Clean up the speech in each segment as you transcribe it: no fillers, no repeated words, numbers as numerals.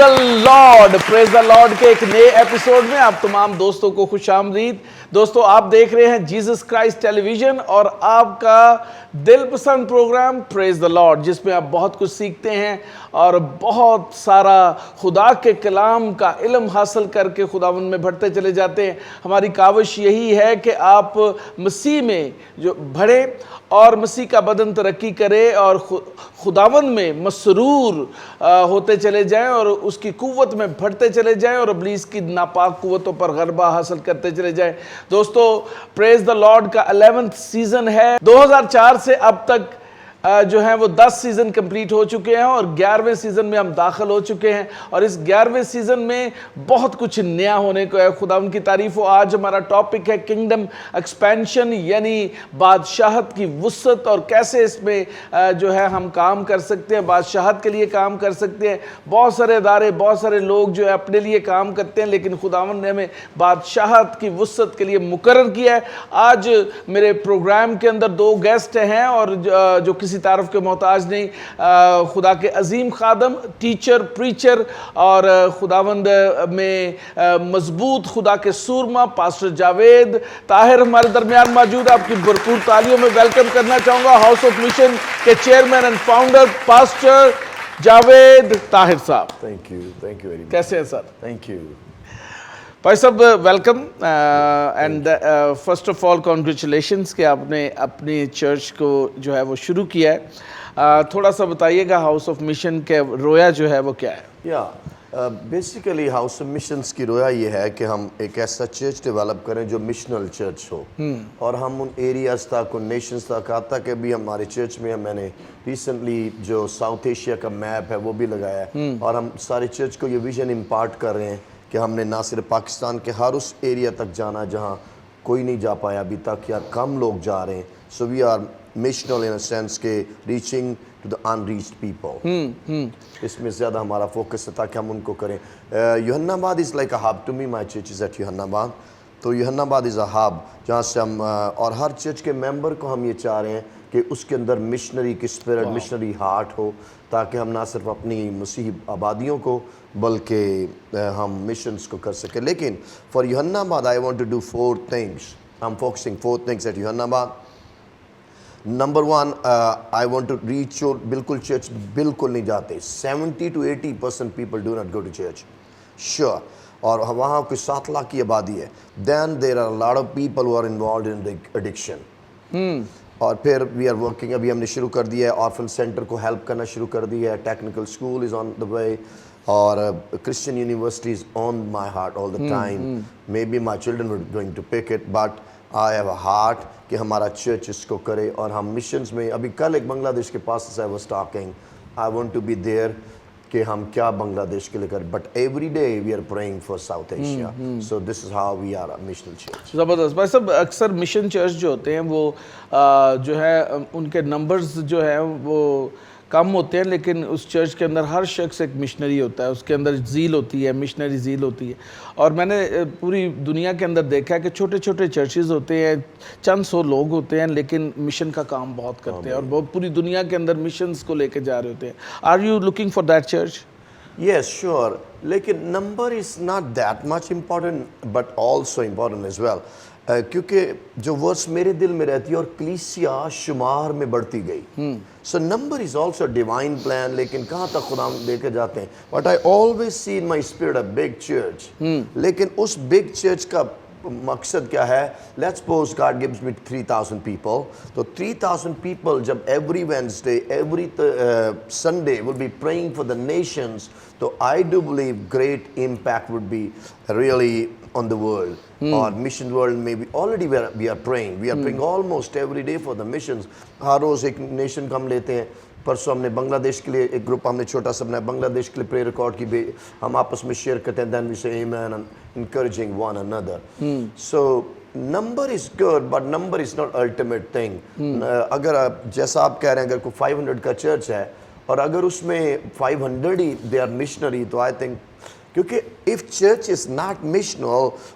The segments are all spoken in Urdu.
پریز دا لارڈ کے ایک نئے ایپیسوڈ میں آپ تمام دوستوں کو خوش آمدید. دوستو آپ دیکھ رہے ہیں جیزس کرائسٹ ٹیلی ویژن اور آپ کا دل پسند پروگرام پریز دا لارڈ، جس میں آپ بہت کچھ سیکھتے ہیں اور بہت سارا خدا کے کلام کا علم حاصل کر کے خداوند میں بڑھتے چلے جاتے ہیں. ہماری کاوش یہی ہے کہ آپ مسیح میں جو بڑھیں اور مسیح کا بدن ترقی کرے اور خداوند میں مسرور ہوتے چلے جائیں اور اس کی قوت میں بڑھتے چلے جائیں اور ابلیس کی ناپاک قوتوں پر غلبہ حاصل کرتے چلے جائیں. دوستو پریز دا لارڈ کا 11th سیزن ہے. 2004 سے اب تک جو ہیں وہ 10 سیزن کمپلیٹ ہو چکے ہیں اور 11ویں سیزن میں ہم داخل ہو چکے ہیں اور اس 11ویں سیزن میں بہت کچھ نیا ہونے کو ہے. خداوند کی تعریف ہو. آج ہمارا ٹاپک ہے کنگڈم ایکسپینشن، یعنی بادشاہت کی وسعت اور کیسے اس میں جو ہے ہم کام کر سکتے ہیں، بادشاہت کے لیے کام کر سکتے ہیں. بہت سارے ادارے، بہت سارے لوگ جو ہے اپنے لیے کام کرتے ہیں، لیکن خداوند نے ہمیں بادشاہت کی وسعت کے لیے مقرر کیا ہے. آج میرے پروگرام کے اندر 2 گیسٹ ہیں اور جو کسی تعارف کے محتاج نہیں، خدا کے عظیم خادم، ٹیچر، پریچر اور خداوند میں مضبوط خدا کے سورما پاسٹر جاوید طاہر ہمارے درمیان موجود. آپ کی بھرپور تالیوں میں ویلکم کرنا چاہوں گا ہاؤس آف مشن کے chairman and founder pastor Javed Tahir صاحب. Thank you very much. کیسے ہیں سر؟ تھینک یو بھائی صاحب welcome and first of all congratulations کہ آپ نے اپنی چرچ کو جو ہے وہ شروع کیا ہے. تھوڑا سا بتائیے گا ہاؤس آف مشن کے رویا جو ہے وہ کیا ہے؟ بیسیکلی ہاؤس آف مشنز کی رویا یہ ہے کہ ہم ایک ایسا چرچ ڈیولپ کریں جو مشنل چرچ ہو اور ہم ان ایریاز تک، ان نیشنز تک، آتا کہ بھی ہمارے چرچ میں میں نے ریسنٹلی جو ساؤتھ ایشیا کا میپ ہے وہ بھی لگایا ہے اور ہم سارے چرچ کو یہ ویژن امپارٹ کر رہے ہیں کہ ہم نے نہ صرف پاکستان کے ہر اس ایریا تک جانا جہاں کوئی نہیں جا پایا ابھی تک یا کم لوگ جا رہے ہیں. So we are missional in a sense کہ reaching to the unreached people. اس میں زیادہ ہمارا فوکس ہے تاکہ ہم ان کو کریں. Youhanabad is like a hub to me. My church is at Youhanabad. تو یوحنا آباد از اے ہب جہاں سے ہم اور ہر چرچ کے ممبر کو ہم یہ چاہ رہے ہیں کہ اس کے اندر مشنری کی اسپرٹ، مشنری ہارٹ ہو تاکہ ہم نہ صرف اپنی مسیحی آبادیوں کو بلکہ ہم مشنز کو کر سکیں. لیکن for Youhanabad I want to do 4 things. I am focusing 4 things at Youhanabad. Number 1 I want to reach your بالکل چرچ بالکل نہیں جاتے. 70 to 80% people do not go to church. Sure. اور وہاں کوئی 7 لاکھ کی آبادی ہے. Then there are lot of people who are involved in addiction. اور پھر وی آر ورکنگ، ابھی ہم نے شروع کر دیا ہے آرفن سینٹر کو ہیلپ کرنا شروع کر دیا ہے. Technical school is on the way اور Christian university is on my heart all the time. Maybe my children were going to pick it but I have a heart کہ ہمارا چرچ اس کو کرے. اور ہم مشنز میں ابھی کل ایک بنگلہ دیش کے پاس سے I was talking I want to be there کہ ہم کیا بنگلہ دیش کے لے کر but every day we are praying for South Asia. So this is how we are missional church. زبردست. بھائی صاحب اکثر مشن چرچ جو ہوتے ہیں وہ جو ہے ان کے نمبرز جو ہیں وہ کم ہوتے ہیں، لیکن اس چرچ کے اندر ہر شخص ایک مشنری ہوتا ہے، اس کے اندر زیل ہوتی ہے، مشنری زیل ہوتی ہے. اور میں نے پوری دنیا کے اندر دیکھا ہے کہ چھوٹے چھوٹے چرچز ہوتے ہیں، چند 100 لوگ ہوتے ہیں لیکن مشن کا کام بہت کرتے ہیں اور وہ پوری دنیا کے اندر مشنز کو لے کے جا رہے ہوتے ہیں. Are you looking for that church? Yes, sure. لیکن number is not that much important but also important as well. کیونکہ جو ورس میرے دل میں رہتی ہے اور کلیسیا شمار میں بڑھتی گئی. So number is also divine plan. لیکن کہاں تک خدا لے کے جاتے ہیں. But I always see in my spirit a big church. لیکن اس بگ چرچ کا مقصد کیا ہے؟ Let's suppose God gives me 3000 people. تو 3000 پیپل جب every Wednesday every Sunday will be praying for the nations. تو I do believe great impact would be really on the world. اور mission world میں بھی already we are praying almost every day for the missions. ہر روز ایک نیشن کا ہم لیتے ہیں. پرسوں ہم نے بنگلہ دیش کے لیے ایک گروپ ہم نے چھوٹا سا بنایا، بنگلہ دیش کے لیے پریئر ریکارڈ کی بھی ہم آپس میں شیئر کرتے ہیں. then we say amen and encouraging one another. So number is good but number is not ultimate thing. اگر جیسا آپ کہہ رہے ہیں اگر کوئی 500 کا چرچ ہے اور اگر اس میں 500 ہی they are missionary تو I think کیونکہ if church is not missional,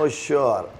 Oh sure.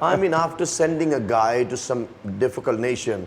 I mean after sending a guy to some difficult nation,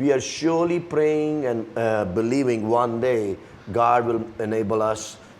We are surely praying and believing one day God will enable us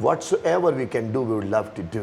Whatsoever we can do, we would love to do.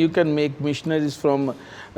you can make missionaries from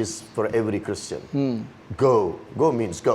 is for every Christian. Go means go.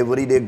everyday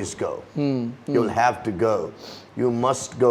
is go. You'll have to go. You must go.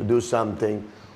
to do something.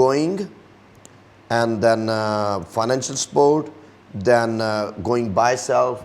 going, and then financial support, then going by self,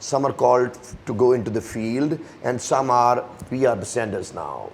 some are called to go into the field, and some are, we are the senders now.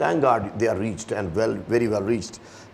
Thank God they are reached and very well reached.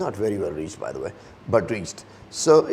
not very well reached by the way, but reached. So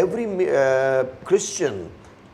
every Christian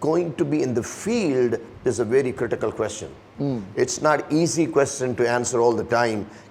going to be in the field is a very critical question. It's not easy question to answer all the time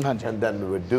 and then we would do.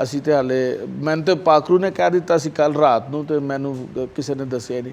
ਅਸੀਂ ਤੇ ਹਾਲੇ ਮੈਨੂੰ ਤੇ ਪਾਕਰੂ ਨੇ ਕਹਿ ਦਿੱਤਾ ਸੀ ਕੱਲ ਰਾਤ ਨੂੰ ਤੇ ਮੈਨੂੰ ਕਿਸੇ ਨੇ ਦੱਸਿਆ ਨਹੀਂ.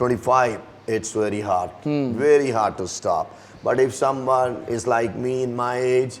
25 it's very hard to stop. But if someone is like me in my age,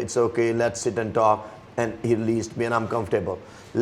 it's okay, let's sit and talk, and he released me and I'm comfortable.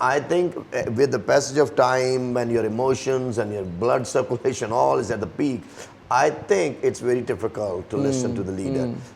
I think with the passage of time, when your emotions and your blood circulation all is at the peak, I think it's very difficult to listen to the leader.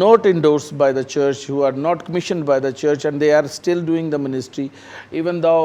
not endorsed by the church, who are not commissioned by the church, and they are still doing the ministry, even though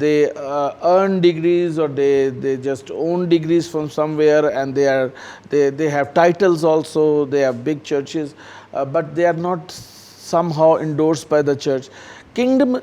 they earn degrees, or they just own degrees from somewhere, and they have titles also, they have big churches, but they are not somehow endorsed by the church. Kingdom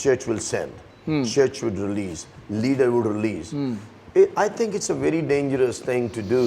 Church will send, church would release, leader would release. I think it's a very dangerous thing to do.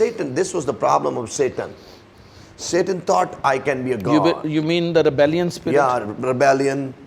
Satan, this was the problem of Satan. Satan thought I can be a god. You mean the rebellion spirit? Yeah, rebellion,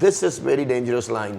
This is very dangerous line.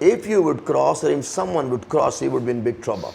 if you would cross or if someone would cross, he would be in big trouble.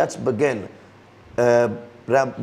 let's begin.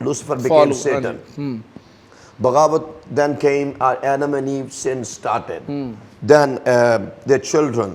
Lucifer became Satan. Bagavat then came, Adam and Eve sin started. Then their children.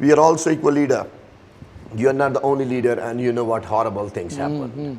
we are also equal leader. You are not the only leader, and you know what horrible things happen.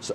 So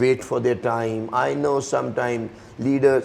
wait for their time. I know sometime leaders,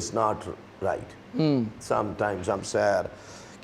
is not right. Sometimes I'm sad.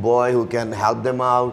boy who can help them out.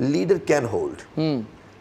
leader can hold.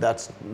that's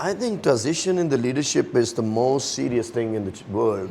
I think transition in the leadership is the most serious thing in the world.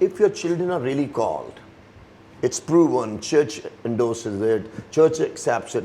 if your children are really called, it's proven, church endorses it, church accepts it,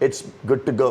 it's good to go.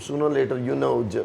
sooner later you know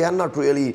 cannot really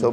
So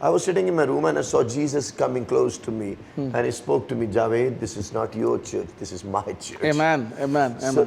I was sitting in my room and I saw Jesus coming close to me and he spoke to me, Javed, this is not your church, this is my church. Amen, amen, amen. So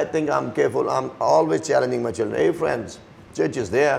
I think I'm careful. I'm always challenging my children. Hey friends, church is there.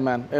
Amen,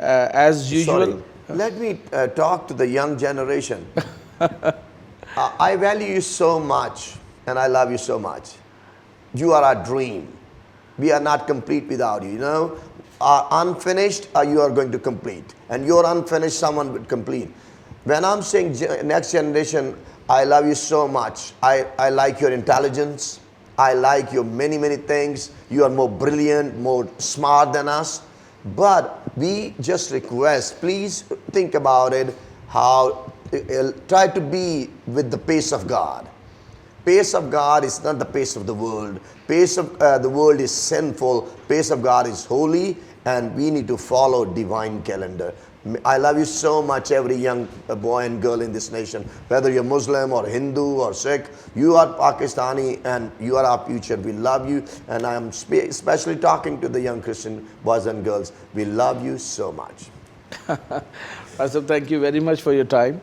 As usual. Sorry. Let me talk to the young generation. I value you so much and I love you so much. You are our dream. We are not complete without you, you know. are unfinished, you are going to complete. And you're unfinished, someone will complete. When I'm saying next generation, I love you so much. I like your intelligence. I like your many, many things. You are more brilliant, more smart than us. But we just request, please think about it, how try to be with the pace of God. Pace of God is not the pace of the world. Pace of the world is sinful. Pace of God is holy, and we need to follow divine calendar. I love you so much, every young boy and girl in this nation, whether you're Muslim or Hindu or Sikh. You are Pakistani and you are our future. We love you, and I am especially talking to the young Christian boys and girls. We love you so much. Pastor, thank you very much for your time.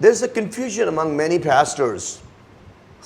There's a confusion among many pastors.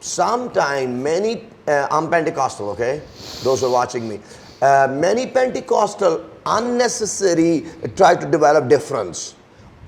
Sometime many, I'm Pentecostal, okay? Those who are watching me. Many Pentecostal unnecessary try to develop difference.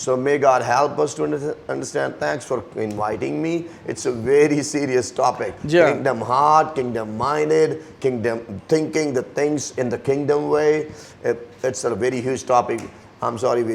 So may God help us to understand. Thanks for inviting me. It's a very serious topic. Yeah. Kingdom heart, kingdom minded, kingdom thinking the things in the kingdom way. It's a very huge topic. I'm sorry we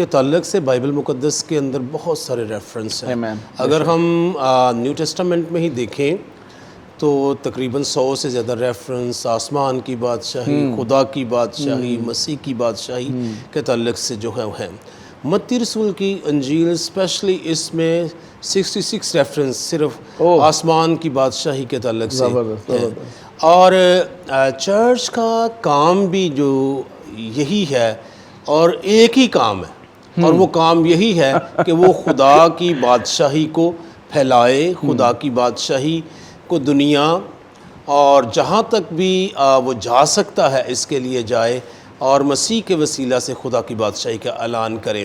کے تعلق سے بائبل مقدس کے اندر بہت سارے ریفرنس ہیں. Amen. اگر ہم نیو ٹیسٹامنٹ میں ہی دیکھیں تو تقریباً 100 سے زیادہ ریفرنس آسمان کی بادشاہی، خدا کی بادشاہی، مسیح کی بادشاہی کے تعلق سے جو ہے وہ ہیں. متی رسول کی انجیل اسپیشلی اس میں 66 ریفرنس صرف آسمان کی بادشاہی کے تعلق سے ہیں. اور چرچ کا کام بھی جو یہی ہے اور ایک ہی کام ہے، اور وہ کام یہی ہے کہ وہ خدا کی بادشاہی کو پھیلائے، خدا کی بادشاہی کو دنیا اور جہاں تک بھی وہ جا سکتا ہے اس کے لیے جائے اور مسیح کے وسیلہ سے خدا کی بادشاہی کا اعلان کریں.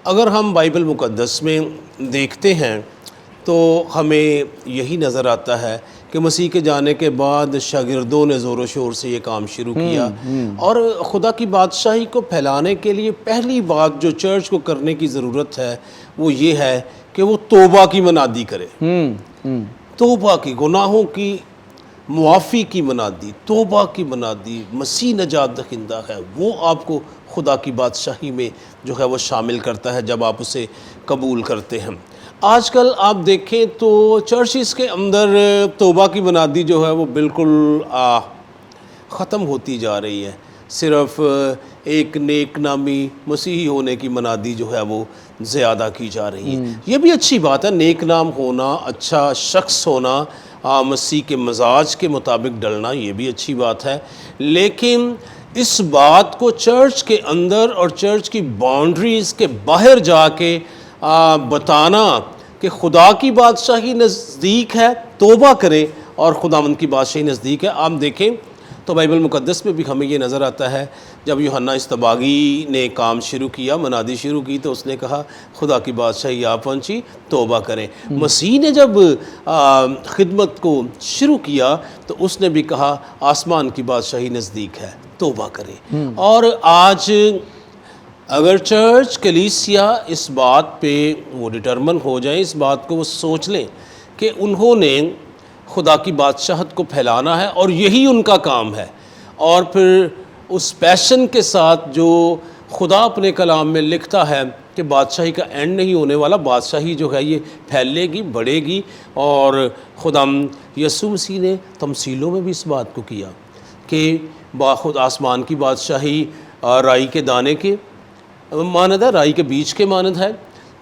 اگر ہم بائبل مقدس میں دیکھتے ہیں تو ہمیں یہی نظر آتا ہے کہ مسیح کے جانے کے بعد شاگردوں نے زور و شور سے یہ کام شروع کیا، اور خدا کی بادشاہی کو پھیلانے کے لیے پہلی بات جو چرچ کو کرنے کی ضرورت ہے وہ یہ ہے کہ وہ توبہ کی منادی کرے. توبہ کی، گناہوں کی معافی کی منادی، توبہ کی منادی. مسیح نجات دہندہ ہے، وہ آپ کو خدا کی بادشاہی میں جو ہے وہ شامل کرتا ہے جب آپ اسے قبول کرتے ہیں. آج کل آپ دیکھیں تو چرچز کے اندر توبہ کی منادی جو ہے وہ بالکل ختم ہوتی جا رہی ہے. صرف ایک نیک نامی مسیحی ہونے کی منادی جو ہے وہ زیادہ کی جا رہی ہے. یہ بھی اچھی بات ہے، نیک نام ہونا، اچھا شخص ہونا، مسیح کے مزاج کے مطابق ڈلنا، یہ بھی اچھی بات ہے. لیکن اس بات کو چرچ کے اندر اور چرچ کی باؤنڈریز کے باہر جا کے بتانا کہ خدا کی بادشاہی نزدیک ہے، توبہ کریں اور خداوند کی بادشاہی نزدیک ہے. آپ دیکھیں تو بائبل مقدس میں بھی ہمیں یہ نظر آتا ہے، جب یوحنا اصطباغی نے کام شروع کیا، منادی شروع کی، تو اس نے کہا خدا کی بادشاہی آ پہنچی، توبہ کریں. مسیح نے جب خدمت کو شروع کیا تو اس نے بھی کہا آسمان کی بادشاہی نزدیک ہے، توبہ کریں. اور آج اگر چرچ کلیسیا اس بات پہ وہ ڈٹرمن ہو جائیں، اس بات کو وہ سوچ لیں کہ انہوں نے خدا کی بادشاہت کو پھیلانا ہے اور یہی ان کا کام ہے، اور پھر اس پیشن کے ساتھ جو خدا اپنے کلام میں لکھتا ہے کہ بادشاہی کا اینڈ نہیں ہونے والا، بادشاہی جو ہے یہ پھیلے گی، بڑھے گی. اور خدا یسوع مسیح نے تمثیلوں میں بھی اس بات کو کیا کہ باخود آسمان کی بادشاہی رائی کے دانے کے مانند ہے، رائی کے بیج کے مانند ہے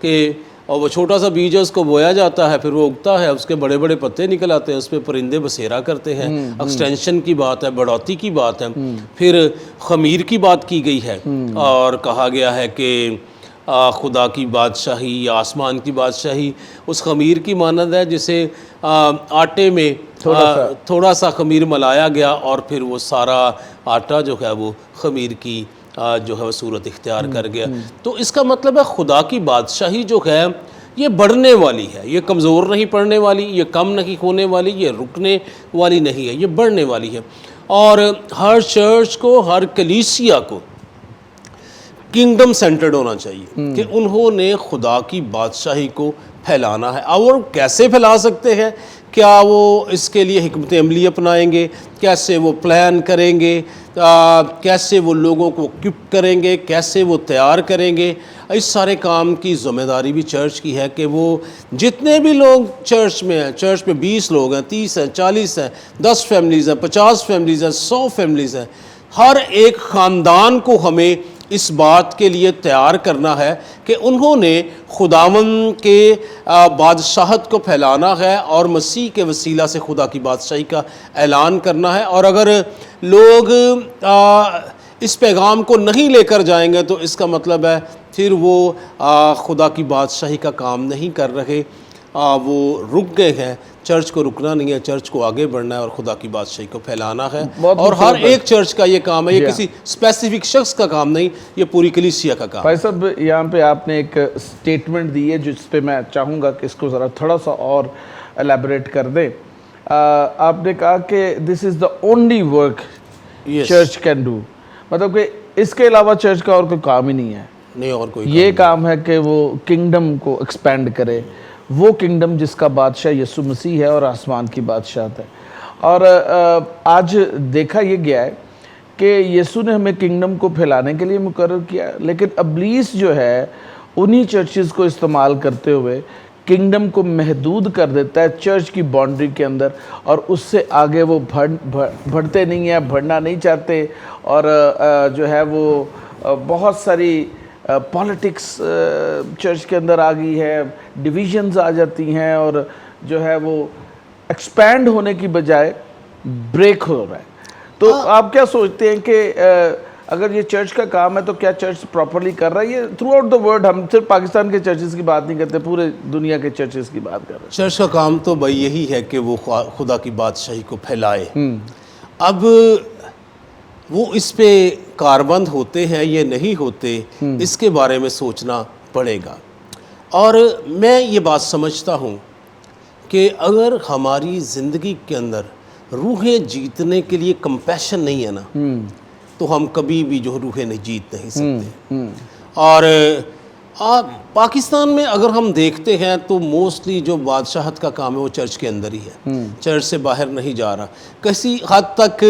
کہ اور وہ چھوٹا سا بیج ہے، اس کو بویا جاتا ہے، پھر وہ اگتا ہے، اس کے بڑے بڑے پتے نکل آتے ہیں، اس پہ پرندے بسیرا کرتے ہیں. ایکسٹینشن کی بات ہے، بڑھوتی کی بات ہے. پھر خمیر کی بات کی گئی ہے اور کہا گیا ہے کہ خدا کی بادشاہی یا آسمان کی بادشاہی اس خمیر کی مانند ہے جسے آٹے میں تھوڑا سا خمیر ملایا گیا اور پھر وہ سارا آٹا جو ہے وہ خمیر کی جو ہے وہ صورت اختیار کر گیا. تو اس کا مطلب ہے خدا کی بادشاہی جو ہے یہ بڑھنے والی ہے، یہ کمزور نہیں پڑنے والی، یہ کم نہیں ہونے والی، یہ رکنے والی نہیں ہے، یہ بڑھنے والی ہے. اور ہر چرچ کو، ہر کلیسیا کو کنگڈم سینٹرڈ ہونا چاہیے کہ انہوں نے خدا کی بادشاہی کو پھیلانا ہے. اور کیسے پھیلا سکتے ہیں؟ کیا وہ اس کے لیے حکمت عملی اپنائیں گے؟ کیسے وہ پلان کریں گے؟ کیسے وہ لوگوں کو اکوپ کریں گے؟ کیسے وہ تیار کریں گے؟ اس سارے کام کی ذمہ داری بھی چرچ کی ہے کہ وہ جتنے بھی لوگ چرچ میں ہیں، چرچ میں 20 لوگ ہیں، 30 ہیں، 40 ہیں، 10 فیملیز ہیں، 50 فیملیز ہیں، 100 فیملیز ہیں، ہر ایک خاندان کو ہمیں اس بات کے لیے تیار کرنا ہے کہ انہوں نے خداوند کے بادشاہت کو پھیلانا ہے اور مسیح کے وسیلہ سے خدا کی بادشاہی کا اعلان کرنا ہے. اور اگر لوگ اس پیغام کو نہیں لے کر جائیں گے تو اس کا مطلب ہے پھر وہ خدا کی بادشاہی کا کام نہیں کر رہے، وہ رک گئے ہیں. چرچ کو رکنا نہیں ہے، چرچ کو آگے بڑھنا ہے اور خدا کی بادشاہی کو پھیلانا ہے. اور ہر ایک چرچ کا یہ کام ہے، یہ کسی اسپیسیفک شخص کا کام نہیں، یہ پوری کلیسیا کا کام. بھائی صاحب یہاں پہ آپ نے ایک سٹیٹمنٹ دی ہے جس پہ میں چاہوں گا کہ اس کو ذرا تھوڑا سا اور الیبریٹ کر دیں. آپ نے کہا کہ this is the only work church can do, مطلب کہ اس کے علاوہ چرچ کا اور کوئی کام ہی نہیں ہے. نہیں اور کوئی یہ کام ہے کہ وہ کنگڈم کو ایکسپینڈ کرے، وہ کنگڈم جس کا بادشاہ یسوع مسیح ہے اور آسمان کی بادشاہت ہے. اور آج دیکھا یہ گیا ہے کہ یسوع نے ہمیں کنگڈم کو پھیلانے کے لیے مقرر کیا، لیکن ابلیس جو ہے انہی چرچز کو استعمال کرتے ہوئے کنگڈم کو محدود کر دیتا ہے چرچ کی باؤنڈری کے اندر، اور اس سے آگے وہ بڑھتے نہیں ہیں، بڑھنا نہیں چاہتے، اور جو ہے وہ بہت ساری پالیٹکس چرچ کے اندر آ گئی ہے، ڈویژنز آ جاتی ہیں، اور جو ہے وہ ایکسپینڈ ہونے کی بجائے بریک ہو رہا ہے۔ تو آپ کیا سوچتے ہیں کہ اگر یہ چرچ کا کام ہے تو کیا چرچ پراپرلی کر رہا ہے؟ یہ تھرو آؤٹ دا ورلڈ، ہم صرف پاکستان کے چرچز کی بات نہیں کرتے، پورے دنیا کے چرچز کی بات کر رہے ہیں۔ چرچ کا کام تو بھائی یہی ہے کہ وہ خدا کی بادشاہی کو پھیلائے۔ اب وہ اس پہ کاربند ہوتے ہیں یا نہیں ہوتے، اس کے بارے میں سوچنا پڑے گا۔ اور میں یہ بات سمجھتا ہوں کہ اگر ہماری زندگی کے اندر روحیں جیتنے کے لیے کمپیشن نہیں ہے نا، تو ہم کبھی بھی جو روحیں نہیں جیت نہیں سکتے۔ اور پاکستان میں اگر ہم دیکھتے ہیں تو موسٹلی جو بادشاہت کا کام ہے وہ چرچ کے اندر ہی ہے، چرچ سے باہر نہیں جا رہا۔ کسی حد تک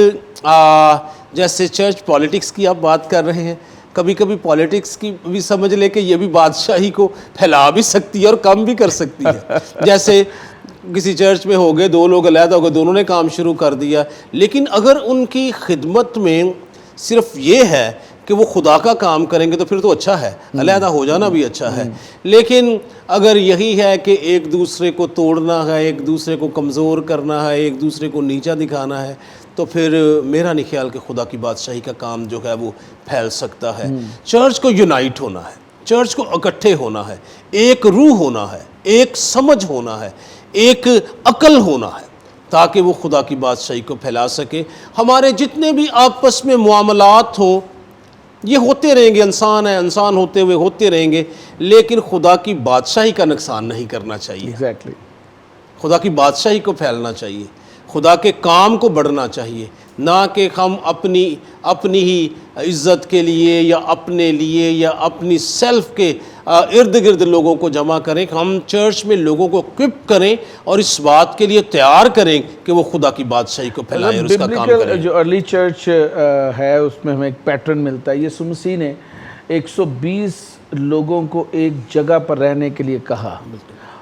جیسے چرچ پالیٹکس کی آپ بات کر رہے ہیں، کبھی کبھی پالیٹکس کی بھی سمجھ لے کہ یہ بھی بادشاہی کو پھیلا بھی سکتی ہے اور کم بھی کر سکتی ہے۔ جیسے کسی چرچ میں ہو گئے، دو لوگ علیحدہ ہو گئے، دونوں نے کام شروع کر دیا، لیکن اگر ان کی خدمت میں صرف یہ ہے کہ وہ خدا کا کام کریں گے تو پھر تو اچھا ہے، علیحدہ ہو جانا بھی اچھا ہے۔ لیکن اگر یہی ہے کہ ایک دوسرے کو توڑنا ہے، ایک دوسرے کو کمزور کرنا ہے، ایک دوسرے کو نیچا دکھانا ہے، تو پھر میرا نہیں خیال کہ خدا کی بادشاہی کا کام جو ہے وہ پھیل سکتا ہے۔ چرچ کو یونائٹ ہونا ہے، چرچ کو اکٹھے ہونا ہے، ایک روح ہونا ہے، ایک سمجھ ہونا ہے، ایک عقل ہونا ہے، تاکہ وہ خدا کی بادشاہی کو پھیلا سکے۔ ہمارے جتنے بھی آپس میں معاملات ہوں یہ ہوتے رہیں گے، انسان ہے، انسان ہوتے ہوئے ہوتے رہیں گے، لیکن خدا کی بادشاہی کا نقصان نہیں کرنا چاہیے۔ ایگزیکٹلی، خدا کی بادشاہی کو پھیلنا چاہیے، خدا کے کام کو بڑھنا چاہیے، نہ کہ ہم اپنی ہی عزت کے لیے یا اپنے لیے یا اپنی سیلف کے ارد گرد لوگوں کو جمع کریں۔ ہم چرچ میں لوگوں کو اکوپ کریں اور اس بات کے لیے تیار کریں کہ وہ خدا کی بادشاہی کو پھیلائیں اور اس کا کام کریں۔ جو ارلی چرچ ہے اس میں ہمیں ایک پیٹرن ملتا ہے۔ یسوع مسیح نے 120 لوگوں کو ایک جگہ پر رہنے کے لیے کہا،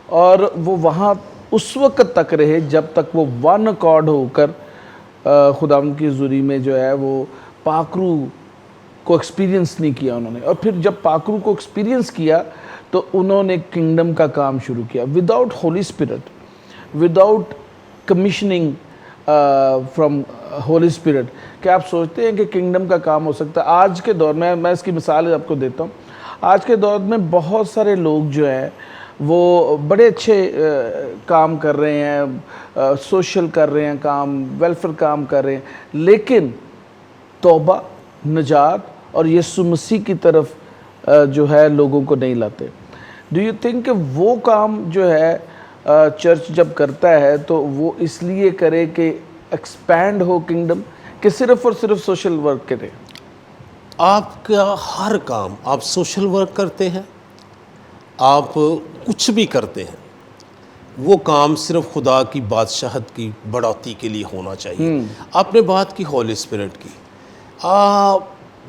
اور وہ وہاں اس وقت تک رہے جب تک وہ ون اکارڈ ہو کر خداوند کی حضوری میں جو ہے وہ پاکرو کو ایکسپیرینس نہیں کیا انہوں نے۔ اور پھر جب پاکرو کو ایکسپیرینس کیا تو انہوں نے کنگڈم کا کام شروع کیا، without Holy Spirit, without commissioning from Holy Spirit. کیا آپ سوچتے ہیں کہ کنگڈم کا کام ہو سکتا ہے آج کے دور میں؟ میں اس کی مثال آپ کو دیتا ہوں۔ آج کے دور میں بہت سارے لوگ جو ہیں وہ بڑے اچھے کام کر رہے ہیں، سوشل کر رہے ہیں کام، ویلفیئر کام کر رہے ہیں، لیکن توبہ، نجات اور یسوع مسیح کی طرف جو ہے لوگوں کو نہیں لاتے۔ ڈو یو تھنک کہ وہ کام جو ہے چرچ جب کرتا ہے تو وہ اس لیے کرے کہ ایکسپینڈ ہو کنگڈم، کہ صرف اور صرف سوشل ورک کرے؟ آپ کا ہر کام، آپ سوشل ورک کرتے ہیں، آپ کچھ بھی کرتے ہیں، وہ کام صرف خدا کی بادشاہت کی بڑھوتی کے لیے ہونا چاہیے۔ آپ نے بات کی ہولی اسپرٹ کی،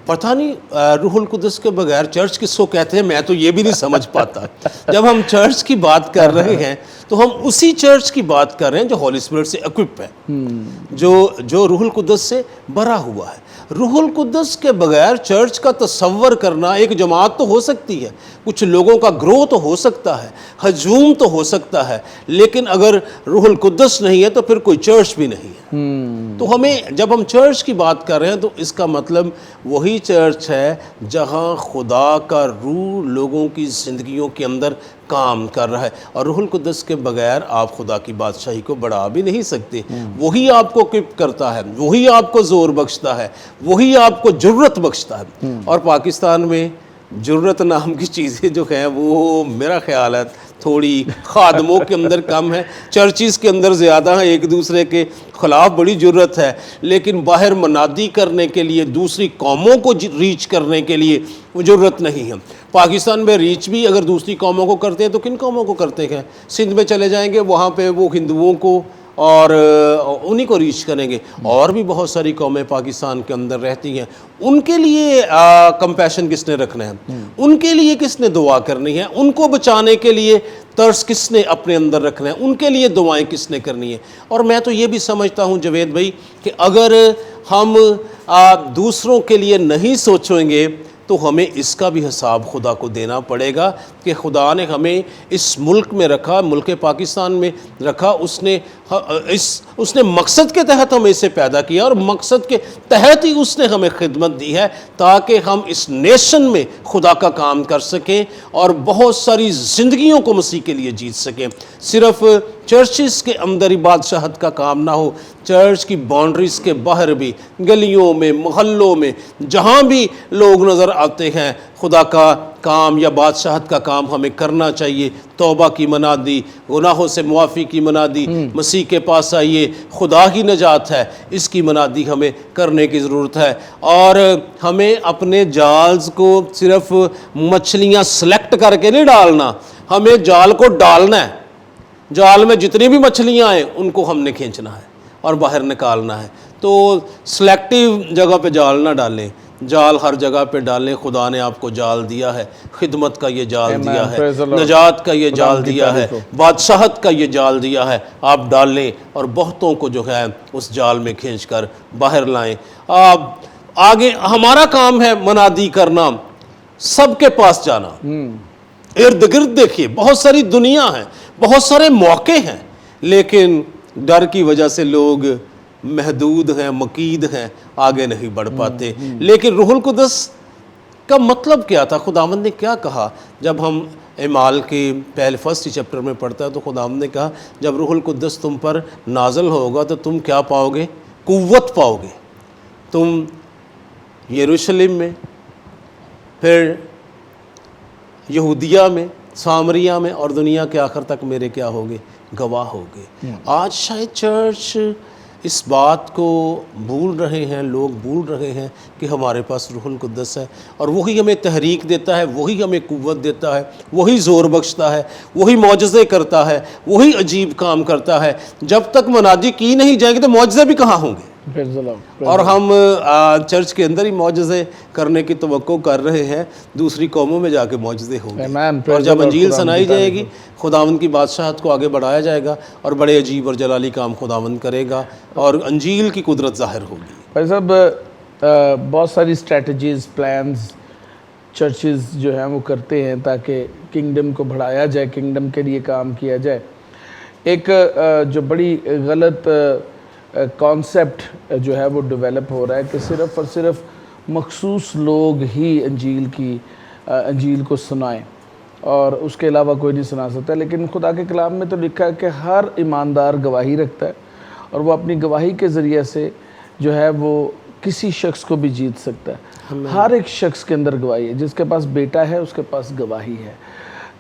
پتہ نہیں روح القدس کے بغیر چرچ کس کو کہتے ہیں، میں تو یہ بھی نہیں سمجھ پاتا۔ جب ہم چرچ کی بات کر رہے ہیں تو ہم اسی چرچ کی بات کر رہے ہیں جو ہولی اسپرٹ سے اکوپ ہے، جو روح القدس سے بھرا ہوا ہے۔ روح القدس کے بغیر چرچ کا تصور کرنا، ایک جماعت تو ہو سکتی ہے، کچھ لوگوں کا گرو تو ہو سکتا ہے، ہجوم تو ہو سکتا ہے، لیکن اگر روح القدس نہیں ہے تو پھر کوئی چرچ بھی نہیں ہے۔ تو ہمیں جب ہم چرچ کی بات کر رہے ہیں تو اس کا مطلب وہی چرچ ہے جہاں خدا کا روح لوگوں کی زندگیوں کے اندر کام کر رہا ہے، اور روح القدس کے بغیر آپ خدا کی بادشاہی کو بڑھا بھی نہیں سکتے۔ وہی آپ کو اکوپ کرتا ہے، وہی آپ کو زور بخشتا ہے، وہی آپ کو جرت بخشتا ہے۔ اور پاکستان میں جرت نام کی چیزیں جو ہیں وہ میرا خیال ہے تھوڑی خادموں کے اندر کم ہے، چرچز کے اندر زیادہ ہیں، ایک دوسرے کے خلاف بڑی جرت ہے، لیکن باہر منادی کرنے کے لیے، دوسری قوموں کو ریچ کرنے کے لیے وہ جرت نہیں ہے۔ پاکستان میں ریچ بھی اگر دوسری قوموں کو کرتے ہیں تو کن قوموں کو کرتے ہیں؟ سندھ میں چلے جائیں گے، وہاں پہ وہ ہندوؤں کو اور انہی کو ریچ کریں گے. اور بھی بہت ساری قومیں پاکستان کے اندر رہتی ہیں, ان کے لیے کمپیشن کس نے رکھنا ہے, ان کے لیے کس نے دعا کرنی ہے, ان کو بچانے کے لیے ترس کس نے اپنے اندر رکھنا ہے, ان کے لیے دعائیں کس نے کرنی ہے. اور میں تو یہ بھی سمجھتا ہوں جاوید بھائی کہ اگر ہم دوسروں کے لیے نہیں سوچیں گے تو ہمیں اس کا بھی حساب خدا کو دینا پڑے گا کہ خدا نے ہمیں اس ملک میں رکھا, ملک پاکستان میں رکھا, اس نے مقصد کے تحت ہمیں اسے پیدا کیا اور مقصد کے تحت ہی اس نے ہمیں خدمت دی ہے تاکہ ہم اس نیشن میں خدا کا کام کر سکیں اور بہت ساری زندگیوں کو مسیح کے لیے جیت سکیں. صرف چرچز کے اندر ہی بادشاہت کا کام نہ ہو, چرچ کی باؤنڈریز کے باہر بھی, گلیوں میں, محلوں میں, جہاں بھی لوگ نظر آتے ہیں, خدا کا کام یا بادشاہت کا کام ہمیں کرنا چاہیے. توبہ کی منادی, گناہوں سے معافی کی منادی, مسیح کے پاس آئیے, خدا ہی نجات ہے, اس کی منادی ہمیں کرنے کی ضرورت ہے. اور ہمیں اپنے جالز کو صرف مچھلیاں سلیکٹ کر کے نہیں ڈالنا, ہمیں جال کو ڈالنا ہے. جال میں جتنی بھی مچھلیاں آئیں ان کو ہم نے کھینچنا ہے اور باہر نکالنا ہے. تو سلیکٹیو جگہ پہ جال نہ ڈالیں, جال ہر جگہ پہ ڈالیں. خدا نے آپ کو جال دیا ہے, خدمت کا یہ جال دیا ہے, نجات کا یہ جال دیا ہے, بادشاہت کا یہ جال دیا ہے. آپ ڈالیں اور بہتوں کو جو ہے اس جال میں کھینچ کر باہر لائیں. آگے ہمارا کام ہے منادی کرنا, سب کے پاس جانا. ارد گرد دیکھیے بہت ساری دنیا ہے, بہت سارے موقع ہیں, لیکن ڈر کی وجہ سے لوگ محدود ہیں, مقید ہیں, آگے نہیں بڑھ پاتے. لیکن روح القدس کا مطلب کیا تھا, خداوند نے کیا کہا جب ہم اعمال کے پہلے فرسٹ چیپٹر میں پڑھتا ہے تو خداوند نے کہا جب روح القدس تم پر نازل ہوگا تو تم کیا پاؤ گے, قوت پاؤ گے. تم یروشلم میں, پھر یہودیہ میں, سامریہ میں اور دنیا کے آخر تک میرے کیا ہوگے, گواہ ہوگے. آج شاید چرچ اس بات کو بھول رہے ہیں, لوگ بھول رہے ہیں کہ ہمارے پاس روح القدس ہے اور وہی ہمیں تحریک دیتا ہے, وہی ہمیں قوت دیتا ہے, وہی زور بخشتا ہے, وہی معجزے کرتا ہے, وہی عجیب کام کرتا ہے. جب تک منادی کی نہیں جائے گی تو معجزے بھی کہاں ہوں گے. اور ہم چرچ کے اندر ہی معجزے کرنے کی توقع کر رہے ہیں, دوسری قوموں میں جا کے معجزے ہوں گے. اور جب انجیل سنائی جائے گی, خداوند کی بادشاہت کو آگے بڑھایا جائے گا اور بڑے عجیب اور جلالی کام خداوند کرے گا اور انجیل کی قدرت ظاہر ہوگی. بھائی صاحب, بہت ساری اسٹریٹجیز, پلانز چرچز جو ہیں وہ کرتے ہیں تاکہ کنگڈم کو بڑھایا جائے, کنگڈم کے لیے کام کیا جائے. ایک جو بڑی غلط کانسیپٹ جو ہے وہ ڈیولپ ہو رہا ہے کہ صرف اور صرف مخصوص لوگ ہی انجیل کو سنائیں اور اس کے علاوہ کوئی نہیں سنا سکتا. لیکن خدا کے کلام میں تو لکھا ہے کہ ہر ایماندار گواہی رکھتا ہے اور وہ اپنی گواہی کے ذریعے سے جو ہے وہ کسی شخص کو بھی جیت سکتا ہے. ہر ایک شخص کے اندر گواہی ہے, جس کے پاس بیٹا ہے اس کے پاس گواہی ہے.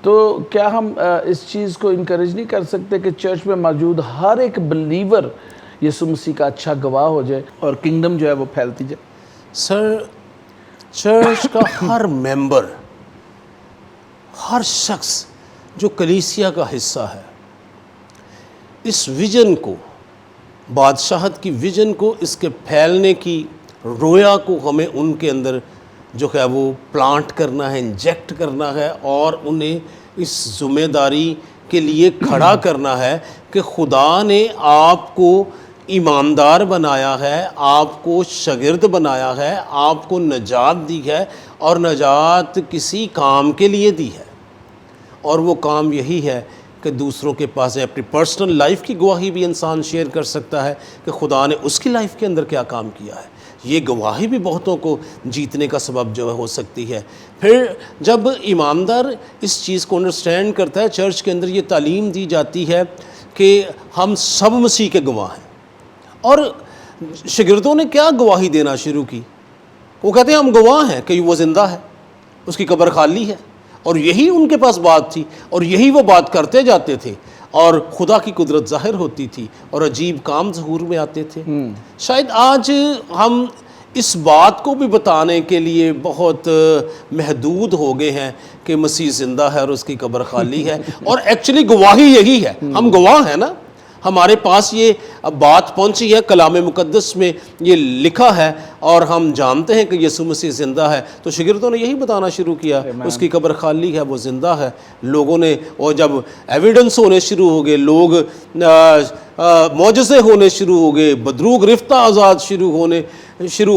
تو کیا ہم اس چیز کو انکریج نہیں کر سکتے کہ چرچ میں موجود ہر ایک بلیور یسوع مسیح کا اچھا گواہ ہو جائے اور کنگڈم جو ہے وہ پھیلتی جائے؟ سر, چرچ کا ہر ممبر, ہر شخص جو کلیسیا کا حصہ ہے, اس ویژن کو, بادشاہت کی ویژن کو, اس کے پھیلنے کی رویا کو ہمیں ان کے اندر جو ہے وہ پلانٹ کرنا ہے, انجیکٹ کرنا ہے اور انہیں اس ذمہ داری کے لیے کھڑا کرنا ہے کہ خدا نے آپ کو ایماندار بنایا ہے, آپ کو شاگرد بنایا ہے, آپ کو نجات دی ہے اور نجات کسی کام کے لیے دی ہے. اور وہ کام یہی ہے کہ دوسروں کے پاس ہے. اپنی پرسنل لائف کی گواہی بھی انسان شیئر کر سکتا ہے کہ خدا نے اس کی لائف کے اندر کیا کام کیا ہے. یہ گواہی بھی بہتوں کو جیتنے کا سبب جو ہے ہو سکتی ہے. پھر جب ایماندار اس چیز کو انڈرسٹینڈ کرتا ہے, چرچ کے اندر یہ تعلیم دی جاتی ہے کہ ہم سب مسیح کے گواہ ہیں. اور شاگردوں نے کیا گواہی دینا شروع کی, وہ کہتے ہیں ہم گواہ ہیں کہ وہ زندہ ہے, اس کی قبر خالی ہے. اور یہی ان کے پاس بات تھی اور یہی وہ بات کرتے جاتے تھے اور خدا کی قدرت ظاہر ہوتی تھی اور عجیب کام ظہور میں آتے تھے. شاید آج ہم اس بات کو بھی بتانے کے لیے بہت محدود ہو گئے ہیں کہ مسیح زندہ ہے اور اس کی قبر خالی ہے. اور ایکچولی گواہی یہی ہے, ہم گواہ ہیں نا, ہمارے پاس یہ بات پہنچی ہے، کلام مقدس میں یہ لکھا ہے اور ہم جانتے ہیں کہ یسوع مسیح زندہ ہے، تو شاگردوں نے یہی بتانا شروع کیا، اس کی قبر خالی ہے، وہ زندہ ہے۔ لوگوں نے، اور جب ایویڈنس ہونے شروع ہو گئے، لوگ معجزے ہونے شروع ہو گئے، بدرو گرفتہ آزاد شروع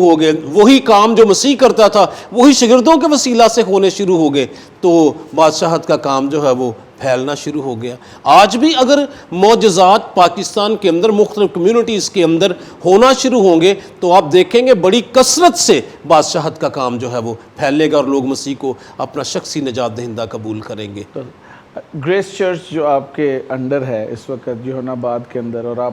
ہو گئے، وہی کام جو مسیح کرتا تھا وہی شاگردوں کے وسیلہ سے ہونے شروع ہو گئے، تو بادشاہت کا کام جو ہے وہ پھیلنا شروع ہو گیا۔ آج بھی اگر معجزات پاکستان کے اندر مختلف کمیونٹیز کے اندر ہونا شروع ہوں گے تو آپ دیکھیں گے بڑی کثرت سے بادشاہت کا کام جو ہے وہ پھیلے گا اور لوگ مسیح کو اپنا شخصی نجات دہندہ قبول کریں گے۔ گریس چرچ جو آپ کے انڈر ہے اس وقت جوہر آباد کے اندر، اور آپ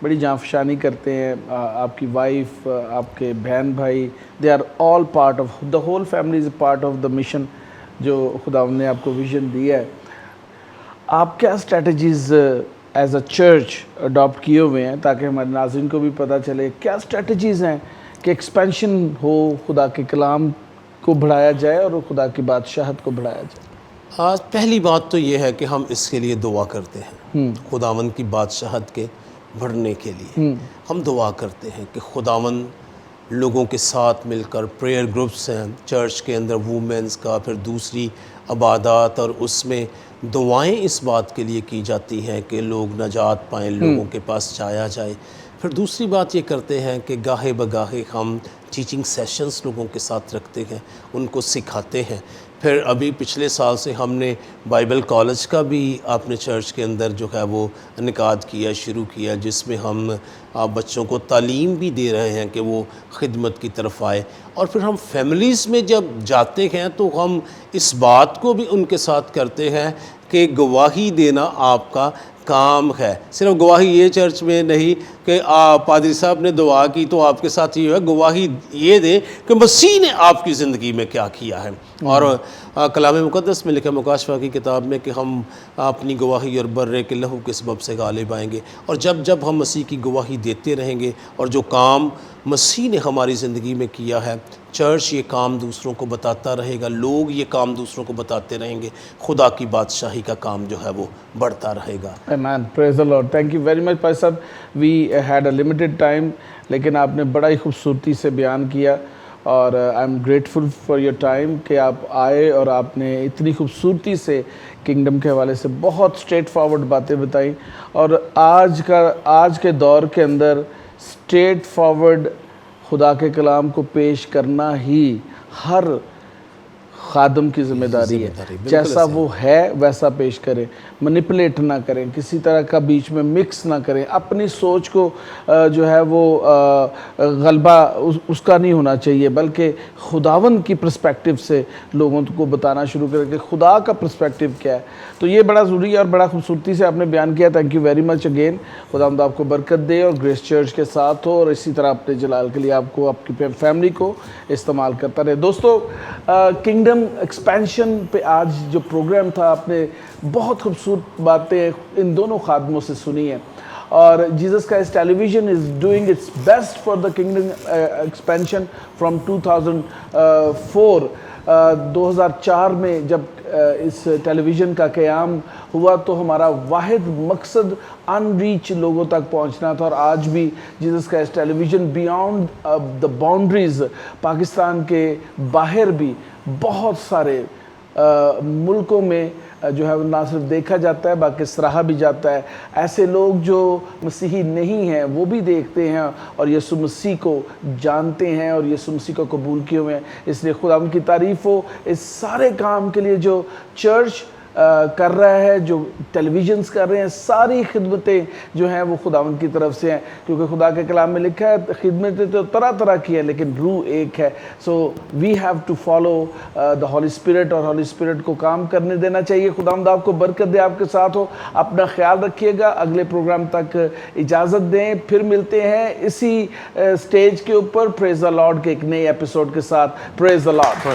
بڑی جانفشانی کرتے ہیں، آپ کی وائف، آپ کے بہن بھائی، they are all part of the whole family, is a part of the mission جو خدا نے آپ کو ویژن دیا ہے۔ آپ کیا strategies as a church adapt کیے ہوئے ہیں تاکہ ہمارے ناظرین کو بھی پتہ چلے کیا اسٹریٹجیز ہیں کہ ایکسپینشن ہو، خدا کے کلام کو بڑھایا جائے اور خدا کی بادشاہت کو بڑھایا جائے؟ پہلی بات تو یہ ہے کہ ہم اس کے لیے دعا کرتے ہیں، خداوند کی بادشاہت کے بڑھنے کے لیے ہم دعا کرتے ہیں کہ خداوند لوگوں کے ساتھ مل کر پریئر گروپس ہیں چرچ کے اندر، وومنس کا، پھر دوسری عبادات، اور اس میں دعائیں اس بات کے لیے کی جاتی ہیں کہ لوگ نجات پائیں، لوگوں کے پاس جایا جائے۔ پھر دوسری بات یہ کرتے ہیں کہ گاہے بگاہے ہم ٹیچنگ سیشنز لوگوں کے ساتھ رکھتے ہیں، ان کو سکھاتے ہیں۔ پھر ابھی پچھلے سال سے ہم نے بائبل کالج کا بھی اپنے چرچ کے اندر جو ہے وہ انعقاد شروع کیا، جس میں ہم بچوں کو تعلیم بھی دے رہے ہیں کہ وہ خدمت کی طرف آئے۔ اور پھر ہم فیملیز میں جب جاتے ہیں تو ہم اس بات کو بھی ان کے ساتھ کرتے ہیں کہ گواہی دینا آپ کا کام ہے۔ صرف گواہی یہ چرچ میں نہیں کہ پادری صاحب نے دعا کی تو آپ کے ساتھ یہ ہے، گواہی یہ دے کہ مسیح نے آپ کی زندگی میں کیا کیا ہے۔ اور کلام مقدس میں لکھا مکاشفہ کی کتاب میں کہ ہم اپنی گواہی اور برے کے لہو کے سبب سے غالب آئیں گے، اور جب ہم مسیح کی گواہی دیتے رہیں گے اور جو کام مسیح نے ہماری زندگی میں کیا ہے، چرچ یہ کام دوسروں کو بتاتا رہے گا، لوگ یہ کام دوسروں کو بتاتے رہیں گے، خدا کی بادشاہی کا کام جو ہے وہ بڑھتا رہے گا۔ Amen. Praise the Lord. Thank you very much بھائی صاحب. We had a limited time لیکن آپ نے بڑا ہی خوبصورتی سے بیان کیا، اور I am grateful for your time کہ آپ آئے اور آپ نے اتنی خوبصورتی سے کنگڈم کے حوالے سے بہت اسٹریٹ فارورڈ باتیں بتائیں، اور آج کے دور کے اندر اسٹریٹ فارورڈ خدا کے کلام کو پیش کرنا ہی ہر خادم کی ذمہ داری ہے، جیسا وہ ہے ویسا پیش کریں، منیپولیٹ نہ کریں، کسی طرح کا بیچ میں مکس نہ کریں، اپنی سوچ کو جو ہے وہ غلبہ اس کا نہیں ہونا چاہیے، بلکہ خداوند کی پرسپیکٹیو سے لوگوں کو بتانا شروع کریں کہ خدا کا پرسپیکٹیو کیا ہے۔ تو یہ بڑا ضروری ہے اور بڑا خوبصورتی سے آپ نے بیان کیا۔ Thank you very much again. خداوند آپ کو برکت دے اور گریس چرچ کے ساتھ ہو، اور اسی طرح اپنے جلال کے لیے آپ کو، آپ کی فیملی کو استعمال کرتا رہے۔ دوستو، کنگڈم ایکسپینشن پہ آج جو پروگرام تھا، آپ نے بہت خوبصورت باتیں ان دونوں خادموں سے سنی ہیں، اور Jesus Christ television is doing its best for the kingdom expansion from 2004۔ 2004 میں جب اس ٹیلی ویژن کا قیام ہوا تو ہمارا واحد مقصد ان ریچ لوگوں تک پہنچنا تھا، اور آج بھی Jesus Christ television beyond the boundaries, Pakistan کے باہر بھی بہت سارے ملکوں میں جو ہے نہ صرف دیکھا جاتا ہے بلکہ سراہا بھی جاتا ہے۔ ایسے لوگ جو مسیحی نہیں ہیں وہ بھی دیکھتے ہیں اور یسوع مسیح کو جانتے ہیں اور یسوع مسیح کو قبول کیے ہوئے ہیں۔ اس لیے خدا ان کی تعریف ہو اس سارے کام کے لیے جو چرچ کر رہا ہے، جو ٹیلی ویژنز کر رہے ہیں، ساری خدمتیں جو ہیں وہ خداوند کی طرف سے ہیں، کیونکہ خدا کے کلام میں لکھا ہے خدمتیں تو طرح طرح کی ہیں لیکن روح ایک ہے۔ So we have to follow the Holy Spirit, اور ہولی اسپرٹ کو کام کرنے دینا چاہیے۔ خداوند آپ کو برکت دے، آپ کے ساتھ ہو، اپنا خیال رکھیے گا۔ اگلے پروگرام تک اجازت دیں، پھر ملتے ہیں اسی اسٹیج کے اوپر پریز دا لارڈ کے ایک نئے ایپیسوڈ کے ساتھ۔ پریز دا لارڈ۔